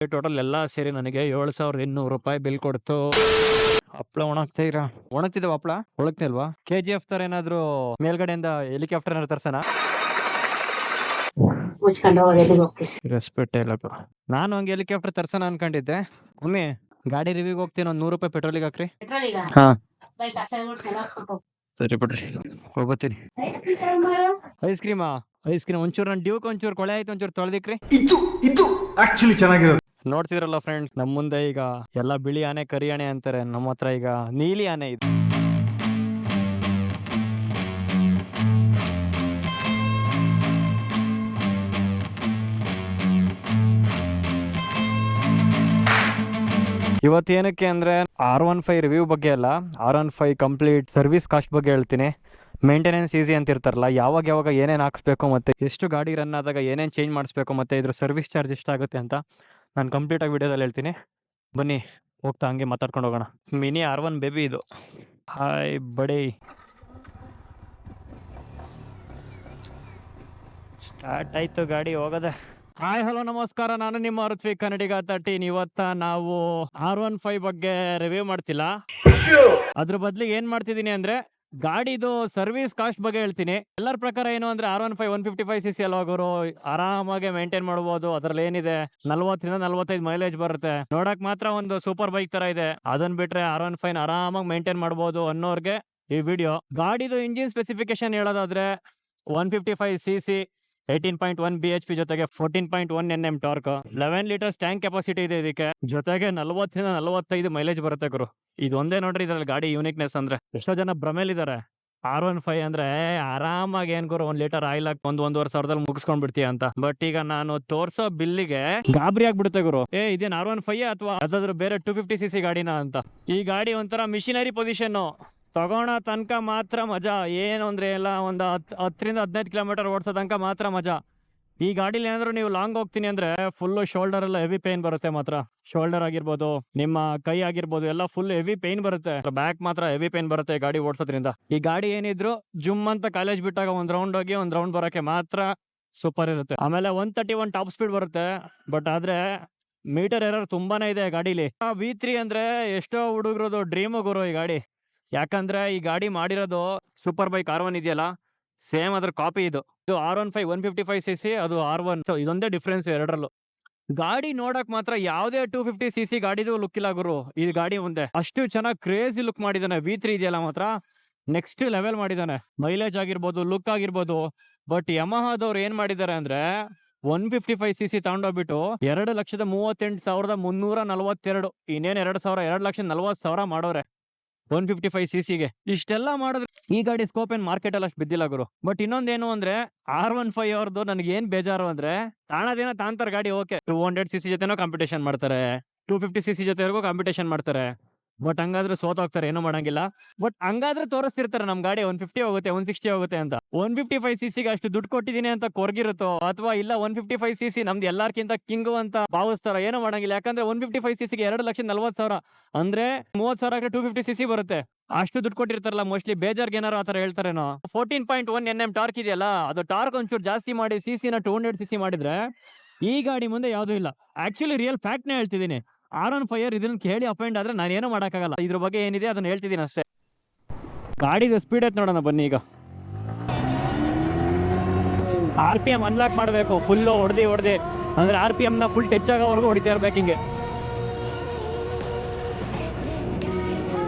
Total ಎಲ್ಲ ಸೇರಿ ನನಗೆ 7,800 ರೂಪಾಯಿ ಬಿಲ್ ಕೊಡ್ತು. ಹಪ್ಳ ಒಣಗ್ತೀರಾ? ಒಣಗ್ತಿದ್ದಾವ ಹಪ್ಳ? ಒಣಗ್ತಿಲ್ವಾ? KGF ತರ ಏನಾದ್ರು ಮೇಲ್ಗಡೆಯಿಂದ ಹೆಲಿಕಾಪ್ಟರ್ ಏನಾದ್ರು ತರ್ಸನ? ರೆಸ್ಪೆಕ್ಟ್ ಇಲ್ಲ. ನಾನು ಹಂಗೆ ಹೆಲಿಕಾಪ್ಟರ್ ತರ್ಸನ ಅನ್ಕೊಂಡಿದ್ದೆ. ಒಮ್ಮೆ ಗಾಡಿ ರಿವ್ಯೂಗೆ ಹೋಗ್ತೀನಿ, ಒಂದ್ 100 ರೂಪಾಯಿ ಪೆಟ್ರೋಲಿಗೆ ಹಾಕ್ರಿ. ಹಾ ಸರಿ ಬಿಡ್ರಿ, ಹೋಗ್ಬತ್ತೀನಿ. ಐಸ್ ಕ್ರೀಮಾ? ಐಸ್ ಕ್ರೀಮ್ ಒಂಚೂರು ನನ್ನ ಡ್ಯೂಕ್ ಒಂಚೂರು ಕೊಳೆ ಆಯ್ತು, ಒಂಚೂರು ತೊಳೆದಿಕ್ರಿ. ಇದು ಆಕ್ಚುಲಿ ಚೆನ್ನಾಗಿರೋದು. ನೋಡ್ತಿದ್ರಲ್ಲ ಫ್ರೆಂಡ್ಸ್, ನಮ್ ಮುಂದೆ ಈಗ ಎಲ್ಲ ಬಿಳಿ ಆನೆ ಕರಿ ಆನೆ ಅಂತಾರೆ, ನಮ್ಮ ಹತ್ರ ಈಗ ನೀಲಿ ಆನೆ ಇದೆ. ಇವತ್ತೇನಕ್ಕೆ ಅಂದ್ರೆ R15 ರಿವ್ಯೂ ಬಗ್ಗೆ ಅಲ್ಲ, R15 ಕಂಪ್ಲೀಟ್ ಸರ್ವಿಸ್ ಕಾಸ್ಟ್ ಬಗ್ಗೆ ಹೇಳ್ತೀನಿ. ಮೇಂಟೆನೆನ್ಸ್ ಈಸಿ ಅಂತ ಇರ್ತಾರಲ್ಲ, ಯಾವಾಗ ಏನೇನು ಹಾಕ್ಸ್ಬೇಕು ಮತ್ತೆ ಎಷ್ಟು ಗಾಡಿ ರನ್ ಆದಾಗ ಏನೇನು ಚೇಂಜ್ ಮಾಡಿಸ್ಬೇಕು ಮತ್ತೆ ಇದ್ರ ಸರ್ವಿಸ್ ಚಾರ್ಜ್ ಎಷ್ಟಾಗುತ್ತೆ ಅಂತ ನಾನು ಕಂಪ್ಲೀಟಾಗಿ ವಿಡಿಯೋದಲ್ಲಿ ಹೇಳ್ತೀನಿ. ಬನ್ನಿ ಹೋಗ್ತಾ ಹಂಗೆ ಮಾತಾಡ್ಕೊಂಡು ಹೋಗೋಣ. ಮಿನಿ R1 ಬೇಬಿ ಇದು. ಹಾಯ್ ಬಡಿ. ಸ್ಟಾರ್ಟ್ ಆಯ್ತು ಗಾಡಿ, ಹೋಗದೆ. ಹಾಯ್ ಹಲೋ ನಮಸ್ಕಾರ, ನಾನು ನಿಮ್ಮ ಋತ್ವಿಕ್ ಕನ್ನಡಿಗ 13. ಇವತ್ತ ನಾವು R15 ಬಗ್ಗೆ ರಿವ್ಯೂ ಮಾಡ್ತಿಲ್ಲ, ಅದ್ರ ಬದ್ಲಿಗೆ ಏನ್ ಮಾಡ್ತಿದೀನಿ ಅಂದ್ರೆ ಗಾಡಿದು ಸರ್ವಿಸ್ ಕಾಸ್ಟ್ ಬಗ್ಗೆ ಹೇಳ್ತೀನಿ. ಎಲ್ಲರ ಪ್ರಕಾರ ಏನು ಅಂದ್ರೆ R15 155cc ಅಲ್ಲಿ ಹೋಗೋರು ಆರಾಮಾಗಿ ಮೇಂಟೈನ್ ಮಾಡಬಹುದು. ಅದ್ರಲ್ಲಿ ಏನಿದೆ 40 ರಿಂದ 45 ಮೈಲೇಜ್ ಬರುತ್ತೆ. ನೋಡಕ್ ಮಾತ್ರ ಒಂದು ಸೂಪರ್ ಬೈಕ್ ತರ ಇದೆ. ಅದನ್ನ ಬಿಟ್ರೆ R15 ಆರಾಮಾಗಿ ಮೇಂಟೈನ್ ಮಾಡಬಹುದು ಅನ್ನೋರ್ಗೆ ಈ ವಿಡಿಯೋ. ಗಾಡಿದು ಇಂಜಿನ್ ಸ್ಪೆಸಿಫಿಕೇಶನ್ ಹೇಳೋದಾದ್ರೆ 155cc 18.1 BHP ಜೊತೆಗೆ 14.1 Nm torque, 11 litres tank capacity ಇದೆ ಇದಕ್ಕೆ, ಜೊತೆಗೆ 40 ರಿಂದ 45 ಮೈಲೇಜ್ ಬರುತ್ತೆ ಗುರು. ಇದೊಂದೇ ನೋಡ್ರಿ ಇದ್ರಲ್ಲಿ ಗಾಡಿ ಯೂನಿಕ್ನೆಸ್. ಅಂದ್ರೆ ಎಷ್ಟೋ ಜನ ಭ್ರಮೇಲಿದ್ದಾರೆ, R15 ಅಂದ್ರೆ ಆರಾಮಾಗಿ ಏನ್ ಗುರು 1 ಲೀಟರ್ ಆಯಿಲ್ ಹಾಕಿ 1-1.5 ಸಾವಿರದಲ್ಲಿ ಮುಗಿಸ್ಕೊಂಡ್ ಬಿಡ್ತೀಯ ಅಂತ. ಬಟ್ ಈಗ ನಾನು ತೋರ್ಸೋ ಬಿಲ್ಲಿಗೆ ಗಾಬರಿ ಆಗ್ಬಿಡುತ್ತೆ ಗುರು. ಇದೇನ್ R15 ಅಥವಾ ಅದಾದ್ರೂ ಬೇರೆ 250cc ಗಾಡಿನ ಅಂತ. ಈ ಗಾಡಿ ಒಂಥರ ಮಿಷಿನರಿ ಪೊಸಿಷನ್, ತಗೋಣ ತನಕ ಮಾತ್ರ ಮಜಾ. ಏನು ಅಂದ್ರೆ ಎಲ್ಲ ಒಂದು 10 ರಿಂದ 15 ಕಿಲೋಮೀಟರ್ ಓಡಿಸೋ ತನಕ ಮಾತ್ರ ಮಜಾ. ಈ ಗಾಡಿಲಿ ಏನಾದ್ರು ನೀವು ಲಾಂಗ್ ಹೋಗ್ತೀನಿ ಅಂದ್ರೆ ಫುಲ್ ಶೋಲ್ಡರ್ ಎಲ್ಲ ಹೆವಿ ಪೇನ್ ಬರುತ್ತೆ. ಮಾತ್ರ ಶೋಲ್ಡರ್ ಆಗಿರ್ಬೋದು, ನಿಮ್ಮ ಕೈ ಆಗಿರ್ಬೋದು, ಎಲ್ಲ ಫುಲ್ ಹೆವಿ ಪೇನ್ ಬರುತ್ತೆ. ಬ್ಯಾಕ್ ಮಾತ್ರ ಹೆವಿ ಪೇನ್ ಬರುತ್ತೆ ಗಾಡಿ ಓಡಿಸೋದ್ರಿಂದ. ಈ ಗಾಡಿ ಏನಿದ್ರು ಜುಮ್ ಅಂತ ಕಾಲೇಜ್ ಬಿಟ್ಟಾಗ ಒಂದ್ ರೌಂಡ್ ಹೋಗಿ ಒಂದ್ ರೌಂಡ್ ಬರೋಕೆ ಮಾತ್ರ ಸೂಪರ್ ಇರುತ್ತೆ. ಆಮೇಲೆ 131 ಟಾಪ್ ಸ್ಪೀಡ್ ಬರುತ್ತೆ. ಬಟ್ ಆದ್ರೆ ಮೀಟರ್ ಎರರ್ ತುಂಬಾನೇ ಇದೆ ಗಾಡಿಲಿ. V3 ಅಂದ್ರೆ ಎಷ್ಟೋ ಹುಡುಗರದು ಡ್ರೀಮ್ ಗುರು ಈ ಗಾಡಿ. ಯಾಕಂದ್ರೆ ಈ ಗಾಡಿ ಮಾಡಿರೋದು ಸೂಪರ್ ಬೈಕ್ R1 ಇದೆಯಲ್ಲ, ಸೇಮ್ ಅದ್ರ ಕಾಪಿ ಇದು. R15 155cc, ಅದು R1. ಇದೊಂದೇ ಡಿಫ್ರೆನ್ಸ್ ಎರಡರಲ್ಲೂ. ಗಾಡಿ ನೋಡಕ್ ಮಾತ್ರ ಯಾವ್ದೇ 250cc ಗಾಡಿದು ಲುಕ್ ಇಲ್ಲ ಗುರು ಈ ಗಾಡಿ ಮುಂದೆ. ಅಷ್ಟು ಚೆನ್ನಾಗಿ ಕ್ರೇಜಿ ಲುಕ್ ಮಾಡಿದಾನೆ. V3 ಇದೆಯಲ್ಲ ಮಾತ್ರ ನೆಕ್ಸ್ಟ್ ಲೆವೆಲ್ ಮಾಡಿದಾನೆ. ಮೈಲೇಜ್ ಆಗಿರ್ಬೋದು, ಲುಕ್ ಆಗಿರ್ಬೋದು. ಬಟ್ ಯಮಹಾದವ್ರು ಏನ್ ಮಾಡಿದ್ದಾರೆ ಅಂದ್ರೆ 155cc ತಗೊಂಡೋಗ್ಬಿಟ್ಟು 2,38,342, ಇನ್ನೇನ್ 2,40,000 ಮಾಡೋರೆ 155cc ಇಷ್ಟೆಲ್ಲ ಮಾಡಿದ್ರೆ ಈ ಗಾಡಿ ಸ್ಕೋಪ್ ಏನ್ ಮಾರ್ಕೆಟ್ ಅಲ್ಲಿ ಅಷ್ಟು ಬಿದ್ದಿಲ್ಲ ಗುರು. ಬಟ್ ಇನ್ನೊಂದೇನು ಅಂದ್ರೆ R15 ಅವ್ರದ್ದು ನನಗೆ ಏನ್ ಬೇಜಾರು ಅಂದ್ರೆ ತಾಣದೇನ ತಾಂತಾರ ಗಾಡಿ. ಓಕೆ 200cc ಜೊತೆನೋ ಕಾಂಪಿಟೇಷನ್ ಮಾಡ್ತಾರೆ, 250cc ಜೊತೆವರೆಗೂ ಕಾಂಪಿಟೇಷನ್ ಮಾಡ್ತಾರೆ. ಬಟ್ ಹಂಗಾದ್ರೆ ಸೋತೋಗ್ತಾರೆ, ಏನೂ ಮಾಡಂಗಿಲ್ಲ. ಬಟ್ ಹಂಗಾದ್ರೆ ತೋರಿಸ್ತಿರ್ತಾರೆ ನಮ್ ಗಾಡಿ 150 ಹೋಗುತ್ತೆ 160 ಹೋಗುತ್ತೆ ಅಂತ. 155cc ಅಷ್ಟು ದುಡ್ಡು ಕೊಟ್ಟಿದೀನಿ ಅಂತ ಕೊರ್ಗಿರುತ್ತೋ, ಅಥವಾ ಇಲ್ಲ 155cc ನಮ್ದು ಎಲ್ಲಾರ್ಕಿಂತ ಕಿಂಗು ಅಂತ ಭಾವಿಸ್ತಾರ, ಏನೂ ಮಾಡಂಗಿಲ್ಲ. ಯಾಕಂದ್ರೆ 155cc 2,40,000 ಅಂದ್ರೆ 30,000 250cc ಬರುತ್ತೆ. ಅಷ್ಟು ದುಡ್ಡು ಕೊಟ್ಟಿರ್ತಾರಲ್ಲ, ಮೋಸ್ಟ್ಲಿ ಬೇಜಾರ್ಗೆ ಏನಾರು ಆತರ ಹೇಳ್ತಾರೇನೋ. 14.1 Nm ಟಾರ್ಕ್ ಇದೆಯಲ್ಲ, ಅದು ಟಾರ್ಕ್ ಒಂಚೂರು ಜಾಸ್ತಿ ಮಾಡಿ CC ನ 200cc ಮಾಡಿದ್ರೆ ಈ ಗಾಡಿ ಮುಂದೆ ಯಾವ್ದು ಇಲ್ಲ. ಆಕ್ಚುಲಿ ರಿಯಲ್ ಫ್ಯಾಕ್ಟ್ ನೇ ಹೇಳ್ತಿದ್ದೀನಿ. R15 ಇದನ್ನ ಕೇಳಿ ಅಫೆಂಡ್ ಆದ್ರೆ ನಾನು ಏನೂ ಮಾಡಕ್ಕಾಗಲ್ಲ. ಇದ್ರ ಬಗ್ಗೆ ಏನಿದೆ ಅದನ್ನ ಹೇಳ್ತಿದ್ದೀನಿ ಅಷ್ಟೇ. ಗಾಡಿದು ಸ್ಪೀಡ್ ಐತ್ ನೋಡೋಣ ಬನ್ನಿ. ಈಗ RPM ಅನ್ಲಾಕ್ ಮಾಡಬೇಕು, ಫುಲ್ ಹೊಡೆದಿ ಅಂದ್ರೆ RPM ನ ಫುಲ್ ಟಚ್ ಆಗೋವರೆಗೂ ಹೊಡಿತಾ ಇರ್ಬೇಕು ಹಿಂಗೆ.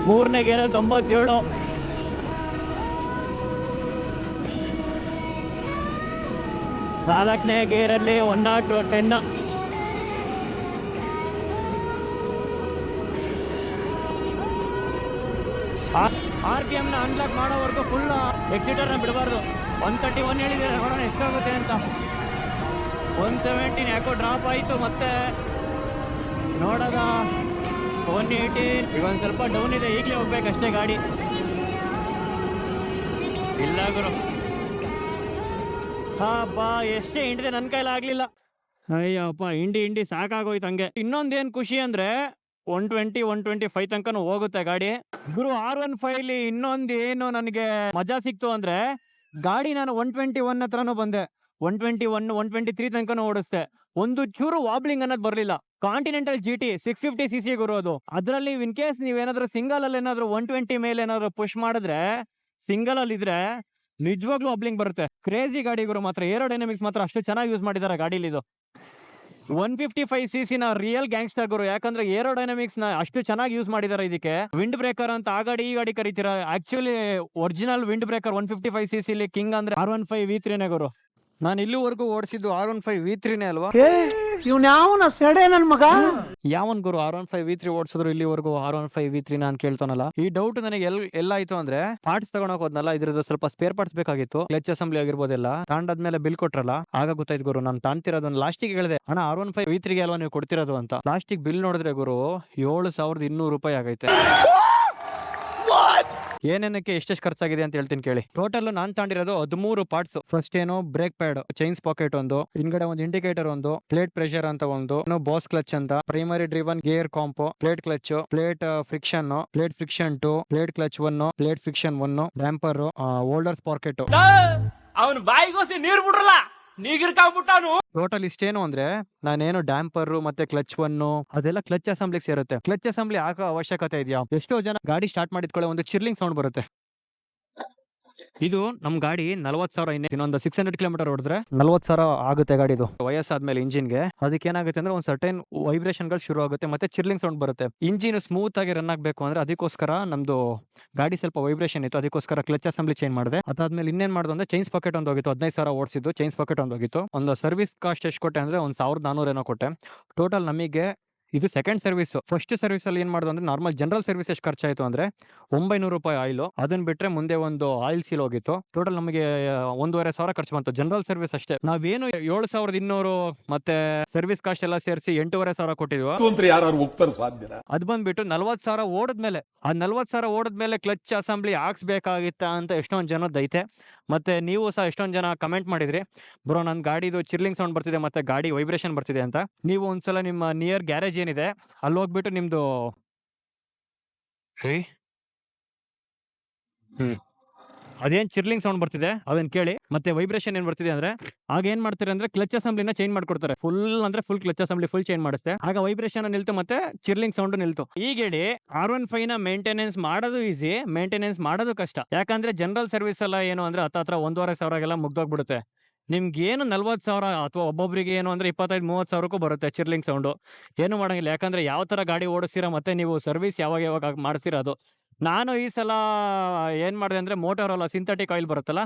3ನೇ ಗೇರಲ್ಲಿ 97, 4ನೇ ಗೇರಲ್ಲಿ 110, RPM ನ ಅನ್ಲಾಕ್ ಮಾಡೋವರೆಗೂ ಫುಲ್ ಎಕ್ಸಿಟರ್ ನ ಬಿಡಬಾರ್ದು. 131 ಹೇಳಿದ್ರೆ ನೋಡೋಣ ಎಷ್ಟಾಗುತ್ತೆ ಅಂತ. 117 ಯಾಕೋ ಡ್ರಾಪ್ ಆಯ್ತು, ಮತ್ತೆ ನೋಡೋದ 118. ಈಗ ಒಂದ್ ಸ್ವಲ್ಪ ಡೌನ್ ಇದೆ, ಈಗಲೇ ಹೋಗ್ಬೇಕಷ್ಟೇ ಗಾಡಿ. ಇಲ್ಲ ಗುರು, ಬಾ ಎಷ್ಟೇ ಹಿಂಡಿದೆ ನನ್ನ ಕೈಲಾಗ್ಲಿಲ್ಲ. ಅಯ್ಯಪ್ಪ ಹಿಂಡಿ ಸಾಕಾಗೋಯ್ತು ಹಂಗೆ. ಇನ್ನೊಂದೇನ್ ಖುಷಿ ಅಂದ್ರೆ 120 125 ತನಕನೂ ಹೋಗುತ್ತೆ ಗಾಡಿ ಗುರು. R15 ಇನ್ನೊಂದು ಏನು ನನಗೆ ಮಜಾ ಸಿಕ್ತು ಅಂದ್ರೆ ಗಾಡಿ ನಾನು 121 ಹತ್ರನೂ ಬಂದೆ, 121 123 ತನಕನೂ ಓಡಿಸ್ತೆ. ಒಂದು ಚೂರು ವಾಬ್ಲಿಂಗ್ ಅನ್ನೋದು ಬರ್ಲಿಲ್ಲ. ಕಾಂಟಿನೆಂಟಲ್ GT 650cc ಗುರು ಅದು. ಅದ್ರಲ್ಲಿ ಇನ್ ಕೇಸ್ ನೀವೇನಾದ್ರೂ ಸಿಂಗಲ್ ಅಲ್ಲಿ ಏನಾದ್ರು 120 ಮೇಲೆ ಏನಾದ್ರು ಪುಷ್ ಮಾಡಿದ್ರೆ, ಸಿಂಗಲ್ ಅಲ್ಲಿ ಇದ್ರೆ ನಿಜವಾಗ್ಲೂ ಅಬ್ಲಿಂಗ್ ಬರುತ್ತೆ. ಕ್ರೇಜಿ ಗಾಡಿ ಗುರು. ಮಾತ್ರ ಏರೋಡೈನಮಿಕ್ಸ್ ಮಾತ್ರ ಅಷ್ಟು ಚೆನ್ನಾಗಿ ಯೂಸ್ ಮಾಡಿದ್ದಾರೆ ಗಾಡಿಲಿ. ಇದು 155cc ನ ರಿಯಲ್ ಗ್ಯಾಂಗ್ಸ್ಟರ್ ಗುರು. ಯಾಕಂದ್ರೆ ಏರೋಡೈನಮಿಕ್ಸ್ ನ ಅಷ್ಟು ಚೆನ್ನಾಗಿ ಯೂಸ್ ಮಾಡಿದ್ದಾರೆ ಇದಕ್ಕೆ. ವಿಂಡ್ ಬ್ರೇಕರ್ ಅಂತ ಆ ಗಾಡಿ ಈ ಗಾಡಿ ಕರೀತೀರಾ, actually original wind breaker 155cc king ಅಂದ್ರೆ R15 V3 ನೇ ಗುರು. ನಾನು ಇಲ್ಲಿವರೆಗೂ ಓಡಿಸಿದ್ದು R15 V3 ನೇ ಅಲ್ವಾ? ಇವ್ನ ಸೆಡೆ ನನ್ ಮಗ. ಯಾವನ್ ಗುರು R15 V3 ಓಡಿಸಿದ್ರು ಇಲ್ಲಿವರೆಗೂ R15 V3 ನಾನು ಕೇಳ್ತಾನಲ್ಲ. ಈ ಡೌಟ್ ನನಗೆ ಎಲ್ಲಾಯ್ತು ಅಂದ್ರೆ, ಪಾರ್ಟ್ಸ್ ತಗೊಂಡೋಗ್ ಹೋದ್ನಲ್ಲ, ಇದ್ರದ್ದು ಸ್ವಲ್ಪ ಸ್ಪೇರ್ ಪಾರ್ಟ್ಸ್ ಬೇಕಾಗಿತ್ತು. ಕ್ಲಚ್ ಅಸೆಂಬ್ಲಿ ಆಗಿರ್ಬೋದೆಲ್ಲ ತಾಂಡಾದ್ಮೇಲೆ ಬಿಲ್ ಕೊಟ್ರಲ್ಲ, ಆಗ ಗೊತ್ತಾಯ್ತು ಗುರು. ನಾನು ತಾಂತಿರೋದು ಲಾಸ್ಟಿಗೆ ಹೇಳಿದೆ, ಅಣ್ಣ R15 V3 ಗೆ ಅಲ್ವಾ ನೀವು ಕೊಡ್ತಿರೋದು ಅಂತ. ಲಾಸ್ಟಿಗೆ ಬಿಲ್ ನೋಡಿದ್ರೆ ಗುರು 7,200 ರೂಪಾಯಿ ಆಗೈತೆ. ಏನೇನಕ್ಕೆ ಎಷ್ಟೆಷ್ಟು ಖರ್ಚಾಗಿದೆ ಅಂತ ಹೇಳ್ತೀನಿ ಕೇಳಿ. ಟೋಟಲ್ ನಾನ್ ತಾಂಡಿರೋದು 13 ಪಾರ್ಟ್ಸ್. ಫಸ್ಟ್ ಏನು ಬ್ರೇಕ್ ಪ್ಯಾಡ್, ಚೈನ್ಸ್ ಪಾಕೆಟ್ ಒಂದು, ಹಿಂದ್ಗಡೆ ಒಂದು ಇಂಡಿಕೇಟರ್ ಒಂದು, ಪ್ಲೇಟ್ ಪ್ರೆಷರ್ ಅಂತ ಒಂದು, ಬಾಸ್ ಕ್ಲಚ್ ಅಂತ, primary driven gear compo, plate clutch, plate friction, plate friction 2, plate clutch 1, plate friction 1, damper, holder sprocket. ಅವನು ಬಾಯಿಗೋಸಿ ನೀರ್ ಬಿಡ್ರಲ್ಲ, ನೀಗಿರ್ಕಾಗ್ಬಿಟ್ಟಾನು. ಟೋಟಲ್ ಇಷ್ಟೇನು ಅಂದ್ರೆ, ನಾನೇನು ಡ್ಯಾಂಪರ್ ಮತ್ತೆ ಕ್ಲಚ್ 1 ಅದೆಲ್ಲ ಕ್ಲಚ್ ಅಸೆಂಬ್ಲಿಗೆ ಸೇರುತ್ತೆ. ಕ್ಲಚ್ ಅಸೆಂಬ್ಲಿ ಹಾಕೋ ಅವಶ್ಯಕತೆ ಇದೆಯಾ? ಎಷ್ಟೋ ಜನ ಗಾಡಿ ಸ್ಟಾರ್ಟ್ ಮಾಡಿದ್ಕೊಳ್ಳೆ ಒಂದು ಚಿರ್ಲಿಂಗ್ ಸೌಂಡ್ ಬರುತ್ತೆ. ಇದು ನಮ್ ಗಾಡಿ 40,000 ಇನ್ನೊಂದು 600 ಕಿಲೋಮೀಟರ್ ಹೊಡೆದ್ರೆ 40,000 ಆಗುತ್ತೆ ಗಾಡಿದು. ವಯಸ್ಸಾದ್ಮೇಲೆ ಇಂಜಿನ್ಗೆ ಅದಕ್ಕೆ ಏನಾಗುತ್ತೆ ಅಂದ್ರೆ ಒಂದು ಸರ್ಟೈನ್ ವೈಬ್ರೇಷನ್ ಗಳು ಶುರು ಆಗುತ್ತೆ, ಮತ್ತೆ ಚಿರ್ಲಿಂಗ್ ಸೌಂಡ್ ಬರುತ್ತೆ. ಇಂಜಿನ್ ಸ್ಮೂತ್ ಆಗಿ ರನ್ ಆಗ್ಬೇಕು ಅಂದ್ರೆ ಅದಕ್ಕೋಸ್ಕರ ನಮ್ದು ಗಾಡಿ ಸ್ವಲ್ಪ ವೈಬ್ರೇಷನ್ ಇತ್ತು, ಅದಕ್ಕೋಸ್ಕರ ಕ್ಲಚ್ ಅಸೆಂಬ್ಲಿ ಚೇಂಜ್ ಮಾಡಿದೆ. ಅದಾದ್ಮೇಲೆ ಇನ್ನೇನ್ ಮಾಡ್ದು ಅಂದ್ರೆ ಚೈನ್ಸ್ ಪಾಕೆಟ್ ಒಂದು ಹೋಗಿತ್ತು. 15,000 ಓಡಿಸಿದ್ದು ಚೈನ್ಸ್ ಪಾಕೆಟ್ ಒಂದು ಹೋಗಿತ್ತು. ಒಂದು ಸರ್ವಿಸ್ ಕಾಸ್ಟ್ ಎಷ್ಟು ಕೊಟ್ಟೆ ಅಂದ್ರೆ 1,400 ಏನೋ ಕೊಟ್ಟೆ. ಟೋಟಲ್ ನಮಗೆ ಇದು ಸೆಕೆಂಡ್ ಸರ್ವಿಸ್. ಫಸ್ಟ್ ಸರ್ವಿಸ್ ಅಲ್ಲಿ ಏನ್ ಮಾಡೋದು ಅಂದ್ರೆ, ನಾರ್ಮಲ್ ಜನರಲ್ ಸರ್ವಿಸ್ ಎಷ್ಟು ಖರ್ಚಾಯ್ತು ಅಂದ್ರೆ 900 ರೂಪಾಯಿ ಆಯಿಲ್. ಅದನ್ನ ಬಿಟ್ರೆ ಮುಂದೆ ಒಂದು ಆಯಿಲ್ ಸೀಲ್ ಹೋಗಿತ್ತು. ಟೋಟಲ್ ನಮಗೆ 1,500 ಖರ್ಚು ಬಂತು ಜನರಲ್ ಸರ್ವಿಸ್ ಅಷ್ಟೇ. ನಾವೇನು 7,200 ಮತ್ತೆ ಸರ್ವಿಸ್ ಕಾಸ್ಟ್ ಎಲ್ಲ ಸೇರಿಸಿ 8,500 ಕೊಟ್ಟಿದ್ವಿ. ಯಾರು ಹೋಗ್ತಾರೆ ಸಾಧ್ಯನಾ? ಅದ್ ಬಂದ್ಬಿಟ್ಟು 40,000 ಓಡದ್ಮೇಲೆ, ಆ 40,000 ಓಡದ್ಮೇಲೆ ಕ್ಲಚ್ ಅಸೆಂಬ್ಲಿ ಹಾಕ್ಸ್ಬೇಕಾಗಿತ್ತ ಅಂತ ಎಷ್ಟೊಂದು ಜನದೈತೆ. ಮತ್ತೆ ನೀವು ಸಹ ಎಷ್ಟೊಂದು ಜನ ಕಮೆಂಟ್ ಮಾಡಿದ್ರಿ, ಬ್ರೋ ನನ್ ಗಾಡಿದು ಚಿರ್ಲಿಂಗ್ ಸೌಂಡ್ ಬರ್ತಿದೆ ಮತ್ತೆ ಗಾಡಿ ವೈಬ್ರೇಷನ್ ಬರ್ತಿದೆ ಅಂತ. ನೀವು ಒಂದ್ಸಲ ನಿಮ್ಮ ನಿಯರ್ ಗ್ಯಾರೇಜ್ ಏನಿದೆ ಅಲ್ಲಿ ಹೋಗ್ಬಿಟ್ಟು ನಿಮ್ದು ಅದೇನ್ ಚಿರ್ಲಿಂಗ್ ಸೌಂಡ್ ಬರ್ತಿದೆ ಅದನ್ನ ಕೇಳಿ, ಮತ್ತೆ ವೈಬ್ರೇಷನ್ ಏನ್ ಬರ್ತಿದೆ ಅಂದ್ರೆ, ಆಗ ಏನ್ ಮಾಡ್ತಾರೆ ಅಂದ್ರೆ ಕ್ಲಚ್ ಅಸೆಂಬ್ಲಿನ ಚೇಂಜ್ ಮಾಡ್ಕೊಡ್ತಾರೆ. Full clutch assembly full change ಮಾಡಿస్తే ಆಗ ವೈಬ್ರೇಷನ್ ನಿಲ್ತು ಮತ್ತೆ ಚಿರ್ಲಿಂಗ್ ಸೌಂಡ್ ನಿಲ್ತು. ಈಗ ಹೇಳಿ R15 ನ ಮೇಂಟೆನೆನ್ಸ್ ಮಾಡೋದು ಈಸಿ, ಮೇಂಟೆನೆನ್ಸ್ ಮಾಡೋದು ಕಷ್ಟ. ಯಾಕಂದ್ರೆ ಜನರಲ್ ಸರ್ವಿಸ್ ಎಲ್ಲ ಏನು ಅಂದ್ರೆ ಹತ್ರ 1,500 ಮುಗ್ದೋಗ್ಬಿಡುತ್ತೆ. ನಿಮ್ಗೆ ಏನು 40,000 ಅಥವಾ ಒಬ್ಬೊಬ್ರಿಗೆ ಏನು ಅಂದ್ರೆ 25-30,000 ಬರುತ್ತೆ ಚಿರ್ಲಿಂಗ್ ಸೌಂಡ್. ಏನು ಮಾಡಂಗಿಲ್ಲ, ಯಾಕಂದ್ರೆ ಯಾವ ತರ ಗಾಡಿ ಓಡಿಸ್ತೀರಾ ಮತ್ತೆ ನೀವು ಸರ್ವಿಸ್ ಯಾವಾಗ ಮಾಡಿಸ್ತೀರಾ ಅದು. ನಾನು ಈ ಸಲ ಏನ್ ಮಾಡಿದೆ ಅಂದ್ರೆ, ಮೋಟೋರೋಲಾ ಸಿಂಥೆಟಿಕ್ ಆಯಿಲ್ ಬರುತ್ತಲ್ಲ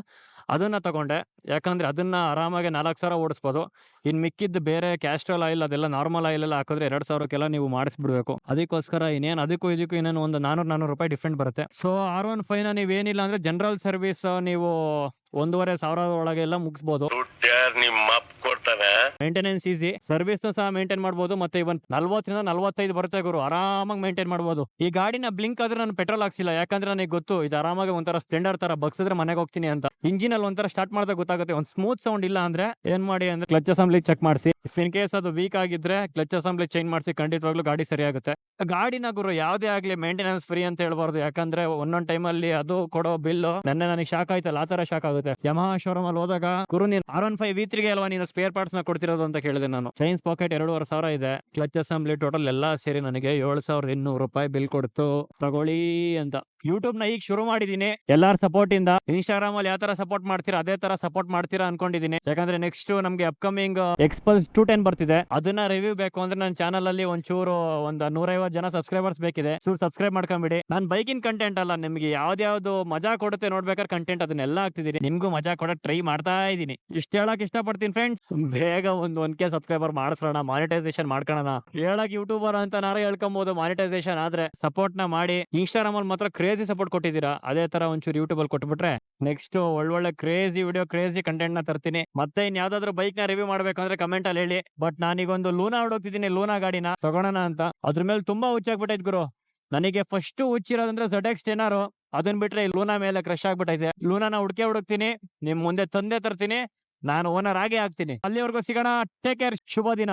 ಅದನ್ನ ತಗೊಂಡೆ. ಯಾಕಂದ್ರೆ ಅದನ್ನ ಆರಾಮಾಗಿ 4,000 ಓಡಿಸ್ಬೋದು. ಇನ್ ಮಿಕ್ಕಿದ್ದು ಬೇರೆ ಕ್ಯಾಸ್ಟ್ರಾಲ್ ಆಯಿಲ್ ಅದೆಲ್ಲ ನಾರ್ಮಲ್ ಆಯಿಲ್ ಎಲ್ಲ ಹಾಕಿದ್ರೆ 2,000ಕ್ಕೆಲ್ಲ ನೀವು ಮಾಡಿಸ್ಬಿಡ್ಬೇಕು. ಅದಕ್ಕೋಸ್ಕರ ಇನ್ನೇನು ಅದಕ್ಕೂ ಇದಕ್ಕೂ ಇನ್ನೇನು ಒಂದು 400 ರೂಪಾಯಿ ಡಿಫ್ರೆಂಟ್ ಬರುತ್ತೆ. ಸೊ R15 ನ ನೀವೇನಿಲ್ಲ ಅಂದ್ರೆ ಜನರಲ್ ಸರ್ವಿಸ್ ನೀವು 1,500 ಒಳಗೆ ಎಲ್ಲ ಮುಗಿಸ್ಬೋದು. ಮೇಂಟೆನೆನ್ಸ್ ಈಸಿ, ಸರ್ವಿಸ್ ಸಹ ಮೇಂಟೈನ್ ಮಾಡಬಹುದು. ಮತ್ತೆ ಇವನ್ 40-45 ಬರುತ್ತೆ ಗುರು, ಆರಾಮಾಗಿ ಮೇಂಟೈನ್ ಮಾಡಬಹುದು. ಈ ಗಾಡಿನ ಬ್ಲಿಂಕ್ ಆದ್ರೆ ನಾನು ಪೆಟ್ರೋಲ್ ಹಾಕ್ಸಿಲ್ಲ, ಯಾಕಂದ್ರೆ ನನಗೆ ಗೊತ್ತು ಇದು ಆರಾಮಾಗಿ ಒಂಥರ ಸ್ಪ್ಲೆಂಡರ್ ತರ ಬಗ್ಸಿದ್ರೆ ಮನೆಗೆ ಹೋಗ್ತೀನಿ ಅಂತ. ಇಂಜಿನ್ ಅಲ್ಲಿ ಒಂಥರ ಸ್ಟಾರ್ಟ್ ಮಾಡಿದಾಗ ಗೊತ್ತಾಗುತ್ತೆ. ಒಂದು ಸ್ಮೂತ್ ಸೌಂಡ್ ಇಲ್ಲ ಅಂದ್ರೆ ಏನ್ ಮಾಡಿ ಅಂದ್ರೆ ಕ್ಲಚ್ ಅಸೆಂಬ್ಲಿ ಚೆಕ್ ಮಾಡಿಸಿ. ಇಫ್ ಇನ್ ಕೇಸ್ ಅದು ವೀಕ್ ಆಗಿದ್ರೆ ಕ್ಲಚ್ ಅಸೆಂಬ್ಲಿ ಚೇಂಜ್ ಮಾಡಿಸಿ, ಖಂಡಿತವಾಗ್ಲೂ ಗಾಡಿ ಸರಿಯಾಗುತ್ತೆ. ಗಾಡಿನ ಗುರು ಯಾವ್ದೇ ಆಗ್ಲಿ ಮೇಂಟೆನೆನ್ಸ್ ಫ್ರೀ ಅಂತ ಹೇಳ್ಬಾರ್ದು. ಯಾಕಂದ್ರೆ ಒಂದೊಂದ್ ಟೈಮ್ ಅಲ್ಲಿ ಅದು ಕೊಡೋ ಬಿಲ್ ನನಗೆ ಶಾಕ್ ಆಯ್ತಲ್ಲ, ಆ ತರ ಶಾಕ್ ಆಗುತ್ತೆ. ಯಮಹಾ ಶೋರೂಮ್ ಅಲ್ಲಿ ಹೋದಾಗ, ಗುರು ನೀನು R15 V3 ಗೆ ಅಲ್ವಾ ನೀನು ಸ್ಪೇರ್ ಪಾರ್ಟ್ಸ್ ನ ಕೊಡ್ತಿರೋದು ಅಂತ ಕೇಳಿದೆ ನಾನು. ಚೈನ್ಸ್ ಪಾಕೆಟ್ 2,500 ಇದೆ, ಕ್ಲಚ್ ಅಸೆಂಬ್ಲಿ ಟೋಟಲ್ ಎಲ್ಲ ಸೇರಿ ನನಗೆ 7,200 ರೂಪಾಯಿ ಬಿಲ್ ಕೊಡ್ತು. ತಗೊಳ್ಳಿ ಅಂತ. ಯೂಟ್ಯೂಬ್ ನ ಈಗ ಶುರು ಮಾಡಿದೀನಿ ಎಲ್ಲಾರ ಸಪೋರ್ಟ್ ಇಂದ. ಇನ್ಸ್ಟಾಗ್ರಾಮ್ ಅಲ್ಲಿ ಯಾವ ತರ ಸಪೋರ್ಟ್ ಮಾಡ್ತೀರಾ ಅದೇ ತರ ಸಪೋರ್ಟ್ ಮಾಡ್ತೀರಾ ಅನ್ಕೊಂಡಿದೀನಿ. ಯಾಕಂದ್ರೆ ನೆಕ್ಸ್ಟ್ ನಮ್ಗೆ ಅಪ್ಕಮಿಂಗ್ ಎಕ್ಸ್ಪಲ್ಸ್ 210 ಬರ್ತಿದೆ. ಅದನ್ನ ರಿವ್ಯೂ ಬೇಕು ಅಂದ್ರೆ ನನ್ನ ಚಾನಲ್ ಅಲ್ಲಿ ಒಂಚೂರು 150 ಜನ ಸಬ್ಸ್ಕ್ರೈಬರ್ಸ್ ಬೇಕಿದೆ. ಸಬ್ಸ್ಕ್ರೈಬ್ ಮಾಡ್ಕೊಂಬಿಡಿ. ನಾನು ಬೈಕಿನ್ ಕಂಟೆಂಟ್ ಅಲ್ಲ, ನಿಮ್ಗೆ ಯಾವ್ದು ಮಜಾ ಕೊಡುತ್ತೆ ನೋಡ್ಬೇಕಾದ್ರೆ ಕಂಟೆಂಟ್ ಅದನ್ನೆಲ್ಲ ಹಾಕ್ತಿದೀನಿ. ನಿಮ್ಗೂ ಮಜಾ ಕೊಡಕ್ ಟ್ರೈ ಮಾಡ್ತಾ ಇದೀನಿ. ಇಷ್ಟ ಹೇಳಕ್ ಇಷ್ಟಪಡ್ತೀನಿ ಫ್ರೆಂಡ್ಸ್, ಬೇಗ ಒಂದು 1K ಸಬ್ಸ್ಕ್ರೈಬರ್ ಮಾಡಿಸೋಣ, ಮಾನಿಟೈಸೇಷನ್ ಮಾಡ್ಕೊಳ್ಳೋಣ. ಹೇಳಕ್ ಯೂಟ್ಯೂಬರ್ ಅಂತ ನಾರೇ ಹೇಳ್ಕೊಬಹುದು, ಮಾನಿಟೈಸೇಷನ್ ಆದ್ರೆ ಸಪೋರ್ಟ್ ನ ಮಾಡಿ. ಇನ್ಸ್ಟಾಗ್ರಾಮ್ ಅಲ್ಲಿ ಮಾತ್ರ ಕ್ರೇಜಿ ಸಪೋರ್ಟ್ ಕೊಟ್ಟಿದ್ದೀರಾ, ಅದೇ ತರ ಒಂಚೂರು ಯೂಟ್ಯೂಬ್ ಅಲ್ಲಿ ಕೊಟ್ಬಿಟ್ರೆ ನೆಕ್ಸ್ಟ್ ಒಳ್ಳೊಳ್ಳೆ ಕ್ರೇಜಿ ವಿಡಿಯೋ, ಕ್ರೇಜಿ ಕಂಟೆಂಟ್ ನ ತರ್ತೀನಿ. ಮತ್ತೆ ಇನ್ ಯಾವ್ದಾದ್ರು ಬೈಕ್ ನ ರಿವ್ಯೂ ಮಾಡ್ಬೇಕಂದ್ರೆ ಕಮೆಂಟ್ ಅಲ್ಲಿ ಹೇಳಿ. ಬಟ್ ನಾನೀಗೊಂದು ಲೂನಾ ಹೊಡೋಗ್ತಿದ್ದೀನಿ, ಲೂನಾ ಗಾಡಿನ ತಗೊಳೋಣ ಅಂತ. ಅದ್ರ ಮೇಲೆ ತುಂಬಾ ಹುಚ್ಚಾಗ್ಬಿಟ್ಟೈತ್ ಗುರು. ನನಗೆ ಫಸ್ಟ್ ಹುಚ್ಚಿರೋದಂದ್ರೆ ZX10R. ಅದನ್ ಬಿಟ್ರೆ ಈ ಲೂನಾ ಮೇಲೆ ಕ್ರಶ್ ಆಗ್ಬಿಟ್ಟೈತೆ. ಲೂನಾನ ಹುಡುಕ್ತೀನಿ, ನಿಮ್ ಮುಂದೆ ತಂದೆ ತರ್ತೀನಿ, ನಾನು ಓನರ್ ಆಗೇ ಆಗ್ತೀನಿ. ಅಲ್ಲಿವರೆಗೂ ಸಿಗೋಣ. ಟೇಕ್ ಕೇರ್, ಶುಭ ದಿನ.